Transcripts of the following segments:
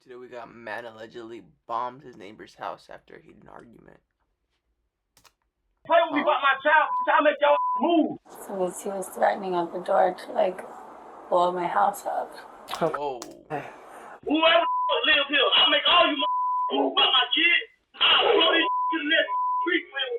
Today we got man allegedly bombed his neighbor's house after a heated argument. Play with me about my child. I'll make y'all move. So he was threatening at the door to blow my house up. Whoa. Whoever live here, I'll make all you move about my kid. I'll blow this to the next street playing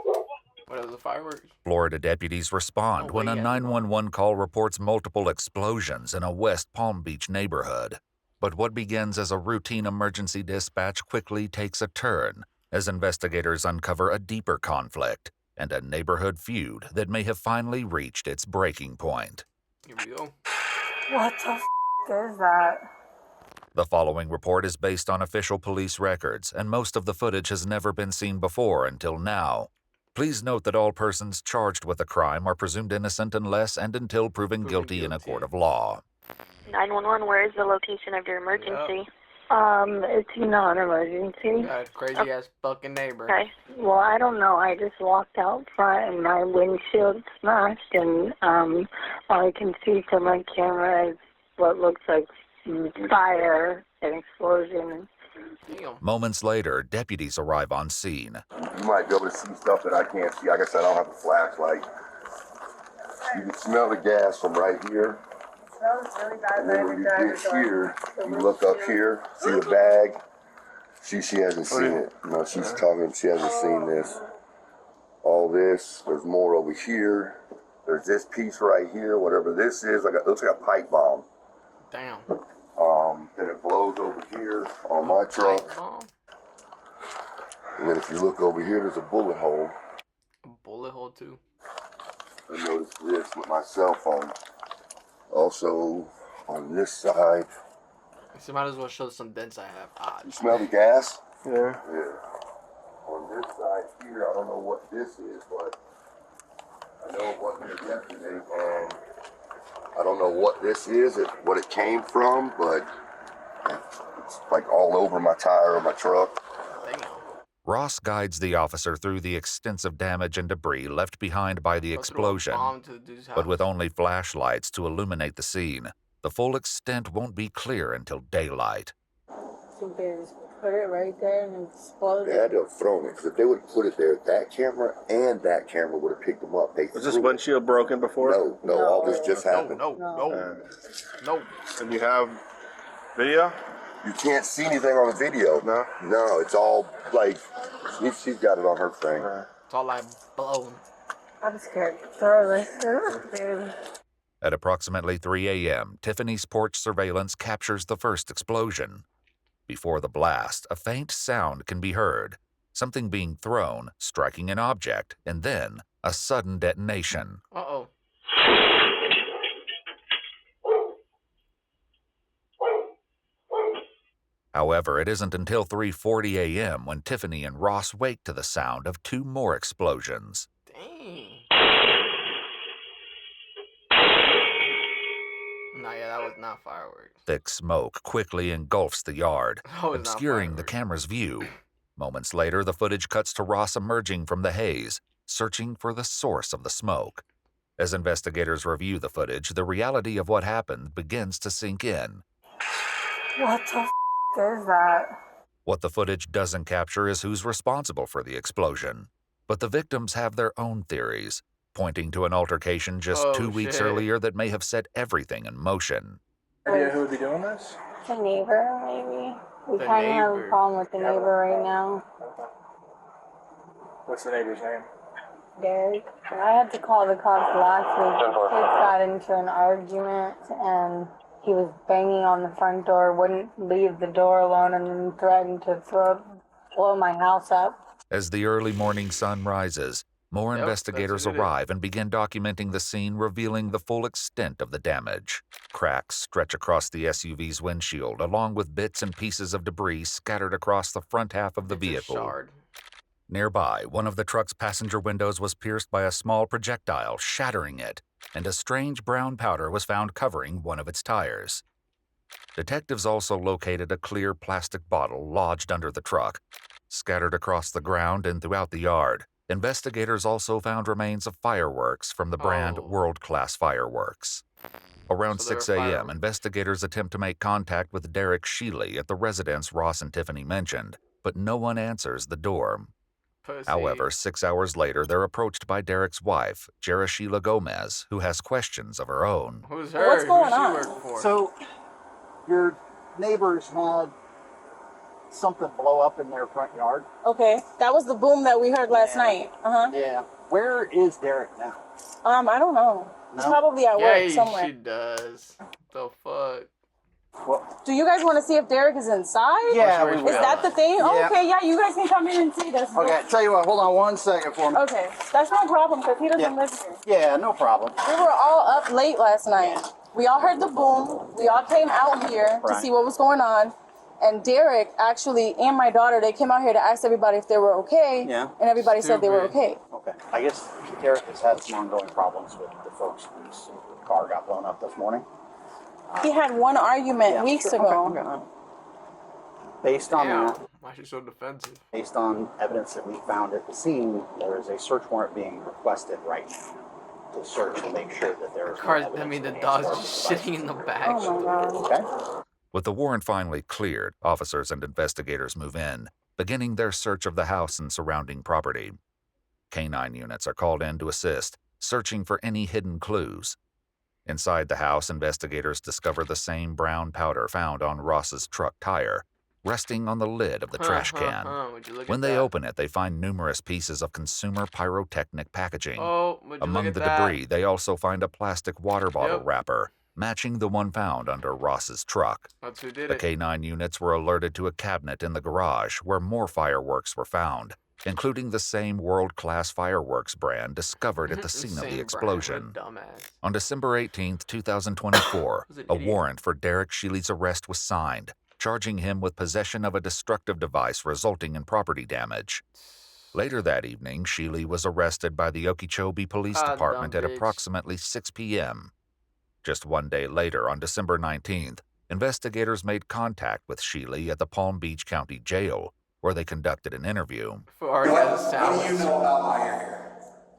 with me. What are the fireworks? Florida deputies respond when a 911 call reports multiple explosions in a West Palm Beach neighborhood. But what begins as a routine emergency dispatch quickly takes a turn as investigators uncover a deeper conflict and a neighborhood feud that may have finally reached its breaking point. Here we go. What the is that? The following report is based on official police records, and most of the footage has never been seen before until now. Please note that all persons charged with a crime are presumed innocent unless and until proven guilty in a court of law. 911, where is the location of your emergency? It's not an emergency. That crazy ass fucking neighbor. Okay. Well, I don't know. I just walked out front and my windshield smashed, and all I can see from my camera is what looks like fire and explosion. Damn. Moments later, deputies arrive on scene. You might be able to see stuff that I can't see. Like I said, I don't have a flashlight. You can smell the gas from right here. It smells really bad. And then when you get here, you look up here, see the bag. She hasn't seen it. No, she's talking, she hasn't seen this. All this, there's more over here. There's this piece right here, whatever this is. It looks like a pipe bomb. Damn. Then it blows over here on my truck. Bomb. And then if you look over here, there's a bullet hole. A bullet hole too. I noticed this with my cell phone. Also, on this side. So might as well show some dents I have. You smell the gas? Yeah. Yeah. On this side here, I don't know what this is, but I know it wasn't here yesterday. I don't know what this is, what it came from, but it's like all over my tire of my truck. Damn. Ross guides the officer through the extensive damage and debris left behind by the explosion, Bomb to the dude's house. but with only flashlights to illuminate the scene, the full extent won't be clear until daylight. So they just put it right there and explode They it. had to have thrown it, because if they would have put it there, that camera and that camera would have picked them up. They Was this threw it. windshield broken before? No, all this just happened. No. And you have video? You can't see anything on the video. No, it's all like, she's got it on her thing. It's all like blown. I'm scared to throw this. At approximately 3 a.m., Tiffany's porch surveillance captures the first explosion. Before the blast, a faint sound can be heard, something being thrown, striking an object, and then a sudden detonation. Uh-oh. However, it isn't until 3:40 a.m. when Tiffany and Ross wake to the sound of two more explosions. Dang. Nah, yeah, that was not fireworks. Thick smoke quickly engulfs the yard, That was not obscuring the fireworks. camera's view. Moments later, the footage cuts to Ross emerging from the haze, searching for the source of the smoke. As investigators review the footage, the reality of what happened begins to sink in. What the is that? What the footage doesn't capture is who's responsible for the explosion. But the victims have their own theories, pointing to an altercation just 2 weeks shit. earlier that may have set everything in motion. Idea who would be doing this? The neighbor, maybe? We The kind of have neighbor. a problem with the neighbor right now. What's the neighbor's name? Derek. I had to call the cops last week. The kids got into an argument and he was banging on the front door, wouldn't leave the door alone, and then threatened to blow my house up. As the early morning sun rises, more Yep, investigators that's what it is. arrive and begin documenting the scene, revealing the full extent of the damage. Cracks stretch across the SUV's windshield, along with bits and pieces of debris scattered across the front half of the It's a vehicle. shard. Nearby, one of the truck's passenger windows was pierced by a small projectile, shattering it, and a strange brown powder was found covering one of its tires. Detectives also located a clear plastic bottle lodged under the truck. Scattered across the ground and throughout the yard, investigators also found remains of fireworks from the brand Oh. World Class Fireworks. Around So they were 6 a.m., firearms. investigators attempt to make contact with Derek Sheely at the residence Ross and Tiffany mentioned, but no one answers the door. Pussy. However, 6 hours later, they're approached by Derek's wife, Jara Sheila Gomez, who has questions of her own. Who's her? What's going Who's she on? work for? So, your neighbors had something blow up in their front yard. Okay, that was the boom that we heard last night. Yeah. Where is Derek now? I don't know. He's No? probably at yeah, work somewhere. she does. The fuck? Well, Do you guys want to see if Derek is inside? yeah, sure we he will. Is that the thing? Oh, Yeah. okay, yeah, you guys can come in and see this. Okay, tell you what, hold on one second for me. Okay, that's no problem because he doesn't Yeah. live here. Yeah, no problem. We were all up late last night. We all heard the boom. We all came out here to Right. see what was going on. And Derek actually and my daughter, they came out here to ask everybody if they were okay. Yeah. And everybody said they were Stupid. okay. Okay. I guess Derek has had some ongoing problems with the folks whose car got blown up this morning. He had one argument Yeah, weeks sure. ago. Okay. Based on Damn. that, Why is she so defensive? based on evidence that we found at the scene, there is a search warrant being requested right now to search and make sure that there is no Cars. I evidence mean, the of any dog's sort of just sitting in the back. Oh my God. Okay. With the warrant finally cleared, officers and investigators move in, beginning their search of the house and surrounding property. Canine units are called in to assist, searching for any hidden clues. Inside the house, investigators discover the same brown powder found on Ross's truck tire, resting on the lid of the trash can. Would you look When at they that? open it, they find numerous pieces of consumer pyrotechnic packaging. Oh, would you Among look the at that? debris, they also find a plastic water bottle Yep. wrapper, matching the one found under Ross's truck. That's who did The it. K-9 units were alerted to a cabinet in the garage where more fireworks were found, including the same world-class fireworks brand discovered at the scene of Same the brand, explosion. what a dumbass. On December 18, 2024, Was an a idiot. warrant for Derek Sheely's arrest was signed, charging him with possession of a destructive device resulting in property damage. Later that evening, Sheely was arrested by the Okeechobee Police Ah, Department dumb at bitch. approximately 6 p.m. Just one day later, on December 19th, investigators made contact with Sheely at the Palm Beach County Jail, where they conducted an interview. Already has a What sound. do you know about my area?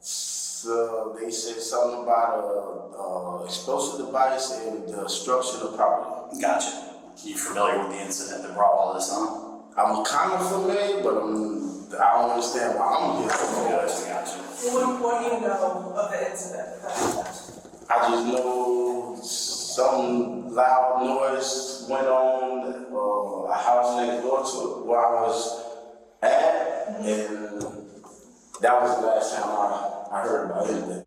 So they said something about a explosive device and the destruction of property. Gotcha. You familiar with the incident that brought all this on? I'm kind of familiar, but I don't understand why I'm here. Gotcha. What do you know of the incident? I just know some loud noise went on a house next door to where I was at, and that was the last time I heard about anything.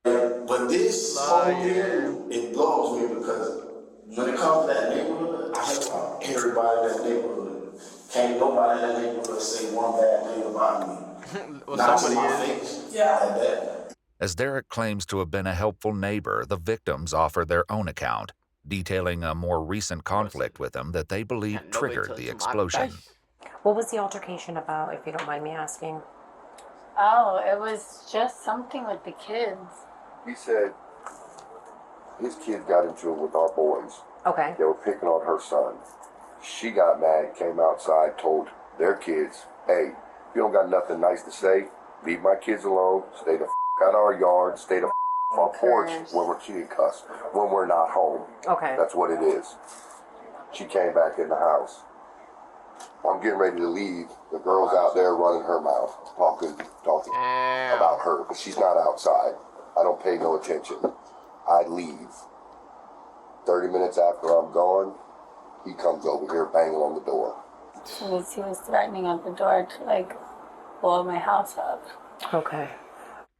But this whole thing, it blows me because when it comes to that neighborhood, I hear everybody in that neighborhood. Can't nobody in that neighborhood say one bad thing about me. Well, Not to somebody my is. face. Yeah. Like that. As Derek claims to have been a helpful neighbor, the victims offer their own account, detailing a more recent conflict with him that they believe And nobody triggered touched the my explosion. face. What was the altercation about, if you don't mind me asking? Oh, it was just something with the kids. He said his kids got into it with our boys. Okay. They were picking on her son. She got mad, came outside, told their kids, hey, if you don't got nothing nice to say, leave my kids alone, stay the out of our yard, stay the off our porch when we're kid cuss, when we're not home. Okay. That's what it is. She came back in the house. I'm getting ready to leave. The girl's out there running her mouth, talking Damn. about her, but she's not outside. I don't pay no attention. I leave. 30 minutes after I'm gone, he comes over here banging on the door. He was threatening at the door to like blow my house up. Okay.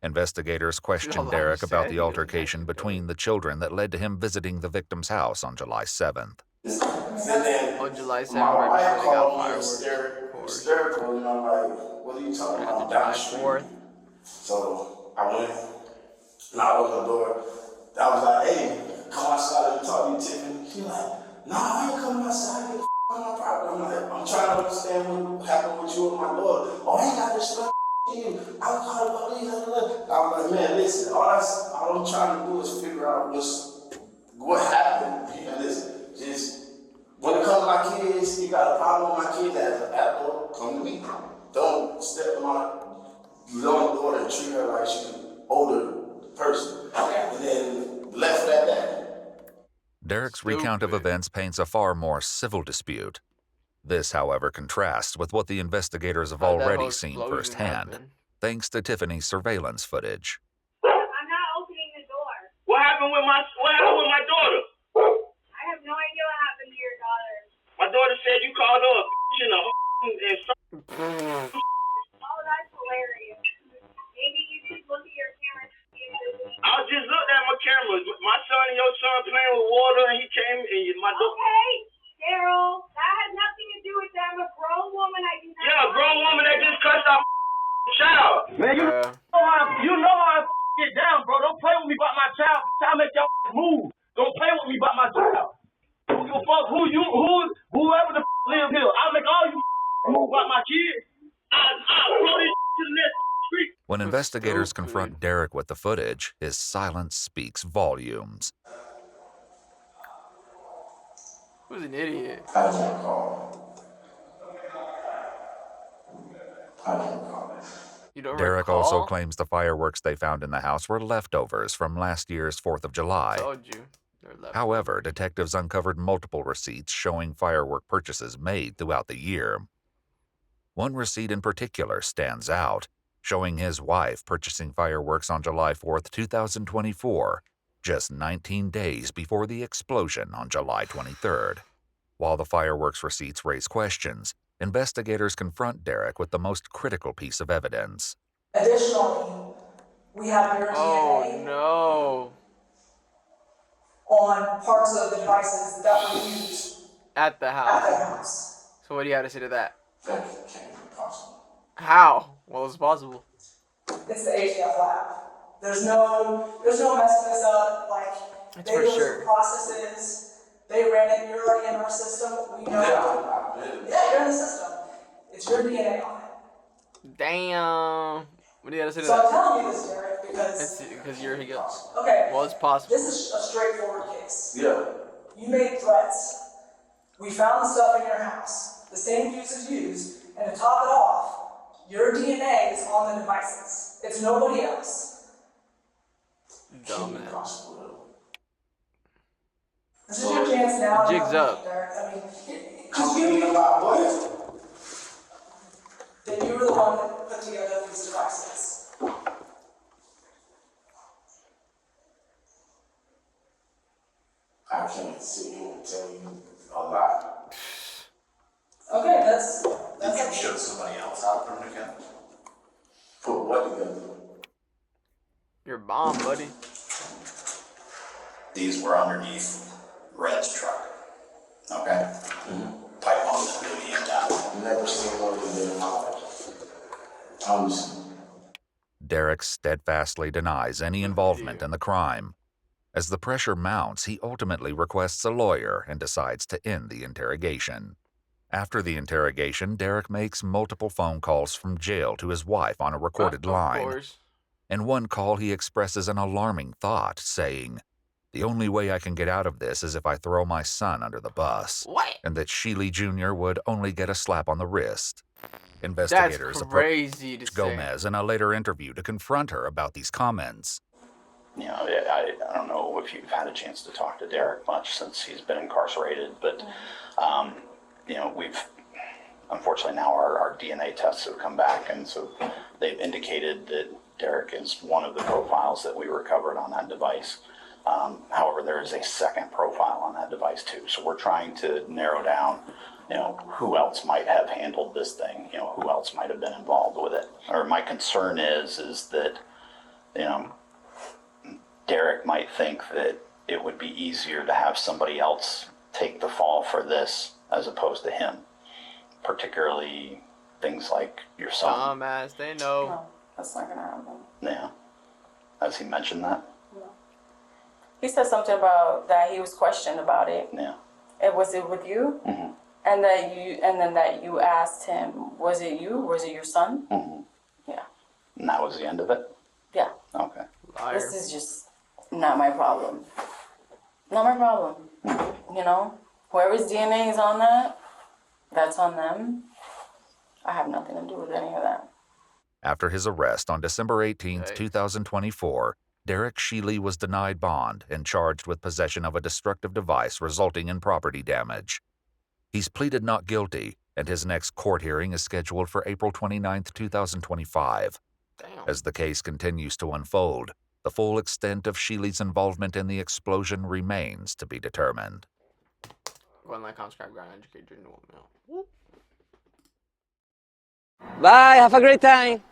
Investigators questioned Well, Derek I'm about saying the it. altercation between the children that led to him visiting the victim's house on July 7th. And then On July 7th, my right wife before they got called me fireworks. hysterical, and I'm like, what are you talking After about? July Down the street. 4th. So I went, knocked on the door. I was like, hey, come outside and talk to you, Tiffany. She like, nah, I ain't coming outside. Get the on my property. I'm like, I'm trying to understand what happened with you and my daughter. Oh, I ain't got this stuff. I'll call the police. I'm like, man, listen, all I'm trying to do is figure out what happened. And listen, just when it comes to my kids, you got a problem with my kids as an adult, come to me. Don't step on my little daughter and treat her like she's an older person. And then left it at that. Derek's recount of events paints a far more civil dispute. This, however, contrasts with what the investigators have How'd that already whole seen explosion firsthand, happen? thanks to Tiffany's surveillance footage. I'm not opening the door. What happened with my daughter? I have no idea what happened to your daughter. My daughter said you called her a bitch and a and some. Oh, that's hilarious. Maybe you should look at your camera to see if there's I just looked at my cameras. My son and your son playing with water, and he came and my daughter. Okay, Daryl, that has nothing to do with them. A grown woman, I do not. Yeah, a grown woman that just cussed out my child. Man, you know how I get down, bro. Don't play with me about my child. I make y'all move. Don't play with me about my child. Who give a fuck whoever the live here? I'll make all you move about my kids. I'll throw this to the next street. When investigators confront Derek with the footage, his silence speaks volumes. Who's an idiot? I don't recall. You don't Derek recall? also claims the fireworks they found in the house were leftovers from last year's 4th of July. Told you. They're left. However, detectives uncovered multiple receipts showing firework purchases made throughout the year. One receipt in particular stands out, showing his wife purchasing fireworks on July 4th, 2024, just 19 days before the explosion on July 23rd. While the fireworks receipts raise questions, investigators confront Derek with the most critical piece of evidence. Additionally, we have your Oh DNA no. on parts of the devices that were used At the at house. the house. So what do you have to say to that? That can't be possible. How? Well, it's possible. It's the ATF lab. There's no messing this up. Like, That's they for go sure. through processes. They ran it. You're already in our system. We know. Yeah, you're in the system. It's your DNA on it. Damn. What do you got to say to So I'm that? telling you this, Derek, because Because you're he goes. okay, Well, it's possible. this is a straightforward case. Yeah. You made threats. We found the stuff in your house. The same fuse is used, and to top it off, your DNA is on the devices. It's nobody else. Dumb man. This is your chance now. to Jig's help up. me, Derek. I mean, because Complaining about what? that you were the one that put together these devices. I can't sit here and tell you a lot. Okay, that's Did you show somebody else how to put an account? Put what together? You're a bomb, buddy. These were underneath Red's truck. Okay? Pipe on the duty and down. Never seen one of them in college. Honestly. Derek steadfastly denies any involvement in the crime. As the pressure mounts, he ultimately requests a lawyer and decides to end the interrogation. After the interrogation, Derek makes multiple phone calls from jail to his wife on a recorded Of line. course. In one call, he expresses an alarming thought, saying, "The only way I can get out of this is if I throw my son under the bus," What? and that Sheely Jr. would only get a slap on the wrist. That's Investigators crazy to approached say. Gomez in a later interview to confront her about these comments. You know, I don't know if you've had a chance to talk to Derek much since he's been incarcerated, but, you know, we've, unfortunately now our DNA tests have come back, and so they've indicated that Derek is one of the profiles that we recovered on that device. However, there is a second profile on that device too, so we're trying to narrow down, you know, who else might have handled this thing, you know, who else might have been involved with it. Or my concern is that, you know, Derek might think that it would be easier to have somebody else take the fall for this as opposed to him. Particularly things like your son. Dumbass, they know. No, that's not gonna happen. Yeah. Has he mentioned that? He said something about that he was questioned about it. Yeah. And was it with you? Mm-hmm. And that you asked him, was it you? Was it your son? Mm-hmm. Yeah. And that was the end of it? Yeah. Okay. Liar. This is just not my problem. Not my problem. You know, whoever's DNA is on that, that's on them. I have nothing to do with any of that. After his arrest on December 18, Right. 2024, Derek Shealy was denied bond and charged with possession of a destructive device resulting in property damage. He's pleaded not guilty, and his next court hearing is scheduled for April 29, 2025. Damn. As the case continues to unfold, the full extent of Shealy's involvement in the explosion remains to be determined. Go and like, comment, subscribe, ground, educate your new meal. Bye, have a great time.